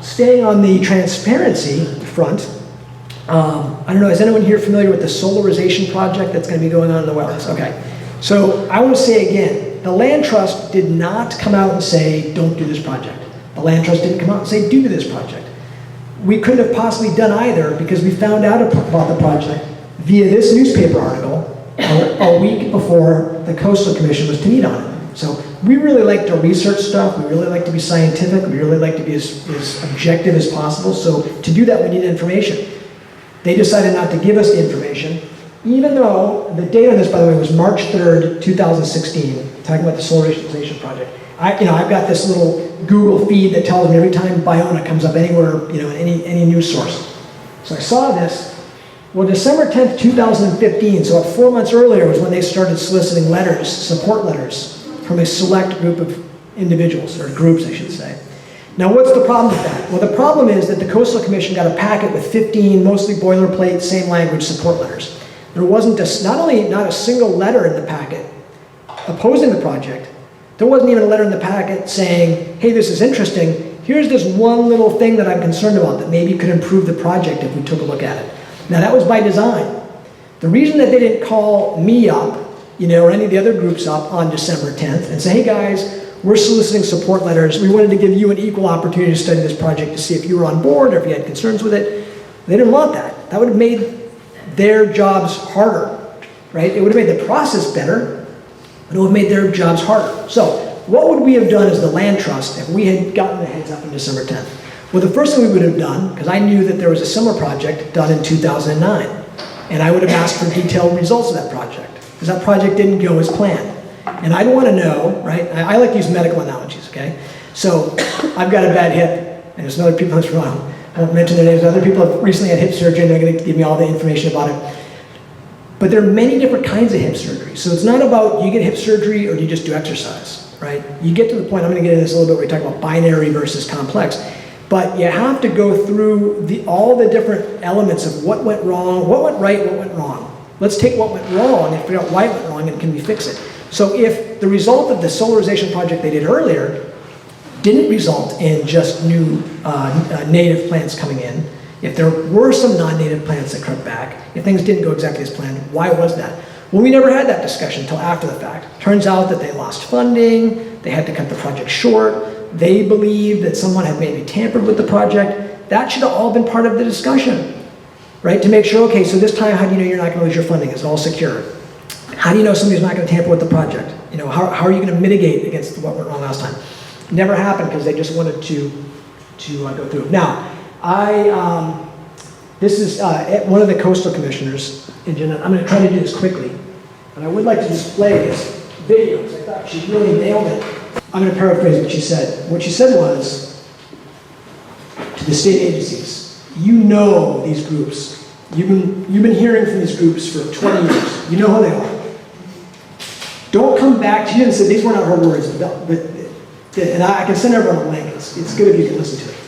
staying on the transparency front, I don't know, is anyone here familiar with the Solarization project that's going to be going on in the wetlands? Okay. So I want to say again, the Land Trust did not come out and say, don't do this project. The Land Trust didn't come out and say, do this project. We couldn't have possibly done either because we found out about the project via this newspaper article a week before the Coastal Commission was to meet on it. So we really like to research stuff, we really like to be scientific, we really like to be as objective as possible. So to do that, we need information. They decided not to give us the information, even though the date on this, by the way, was March 3rd, 2016, talking about the Solarization project. I've got this little Google feed that tells me every time Ballona comes up anywhere, in any news source. So I saw this. Well, December 10th, 2015, so about 4 months earlier was when they started soliciting letters, support letters, from a select group of individuals, or groups, I should say. Now, what's the problem with that? Well, the problem is that the Coastal Commission got a packet with 15, mostly boilerplate, same language support letters. There wasn't not a single letter in the packet opposing the project. There wasn't even a letter in the packet saying, hey, this is interesting. Here's this one little thing that I'm concerned about that maybe could improve the project if we took a look at it. Now, that was by design. The reason that they didn't call me up, or any of the other groups up on December 10th and say, hey guys, we're soliciting support letters. We wanted to give you an equal opportunity to study this project to see if you were on board or if you had concerns with it. They didn't want that. That would have made their jobs harder, right? It would have made the process better, but it would have made their jobs harder. So what would we have done as the Land Trust if we had gotten the heads up on December 10th? Well, the first thing we would have done, because I knew that there was a similar project done in 2009, and I would have asked for detailed results of that project, because that project didn't go as planned. And I'd want to know, right? I like to use medical analogies, okay? So I've got a bad hip, and there's some other people in this room, I won't mention their names, other people have recently had hip surgery, and they're going to give me all the information about it. But there are many different kinds of hip surgery. So it's not about you get hip surgery or do you just do exercise, right? You get to the point, I'm going to get into this a little bit, where we talk about binary versus complex. But you have to go through all the different elements of what went wrong, what went right, what went wrong. Let's take what went wrong and figure out why it went wrong and can we fix it. So if the result of the Solarization project they did earlier didn't result in just new native plants coming in, if there were some non-native plants that crept back, if things didn't go exactly as planned, why was that? Well, we never had that discussion until after the fact. Turns out that they lost funding, they had to cut the project short, they believed that someone had maybe tampered with the project. That should have all been part of the discussion, right? To make sure, okay, so this time, how do you know you're not going to lose your funding? Is it all secure? How do you know somebody's not going to tamper with the project? How are you going to mitigate against what went wrong last time? Never happened because they just wanted to go through. Now, this is one of the coastal commissioners, I'm going to try to do this quickly, but I would like to display this video because I thought she really nailed it. I'm going to paraphrase what she said. What she said was, to the state agencies, you know these groups. You've been hearing from these groups for 20 years. You know who they are. Don't come back. She didn't say, these were not her words, and I can send everyone a link. It's good if you can listen to it.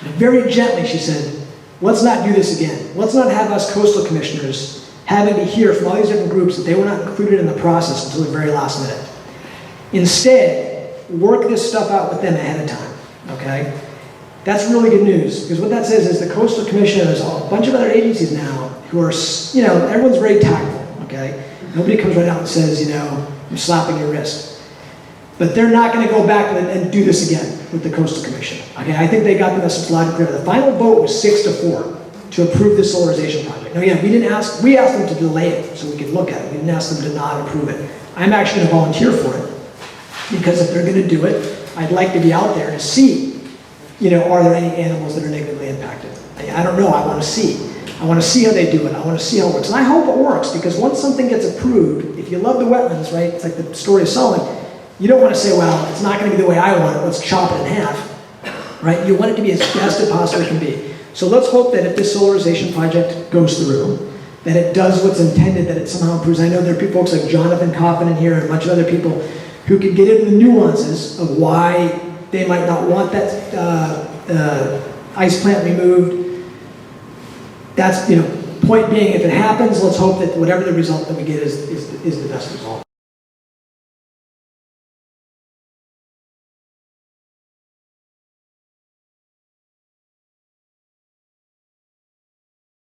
And very gently, she said, let's not do this again. Let's not have us coastal commissioners having to hear from all these different groups that they were not included in the process until the very last minute. Instead, work this stuff out with them ahead of time, okay? That's really good news, because what that says is the Coastal Commission, there's a bunch of other agencies now who are, everyone's very tactful, okay? Nobody comes right out and says, you're slapping your wrist. But they're not going to go back and do this again with the Coastal Commission, okay? I think they got the message loud and clear. The final vote was 6-4 to approve this Solarization project. Now, again, we asked them to delay it so we could look at it. We didn't ask them to not approve it. I'm actually going to volunteer for it, because if they're going to do it, I'd like to be out there to see, are there any animals that are negatively impacted? I don't know, I want to see. I want to see how they do it. I want to see how it works. And I hope it works, because once something gets approved, if you love the wetlands, right, it's like the story of Solomon, you don't want to say, well, it's not going to be the way I want it, let's chop it in half, right? You want it to be as best it possibly can be. So let's hope that if this Solarization project goes through, that it does what's intended, that it somehow improves. I know there are folks like Jonathan Coffin in here and a bunch of other people who could get into the nuances of why they might not want that ice plant removed. That's, point being, if it happens, let's hope that whatever the result that we get is the best result.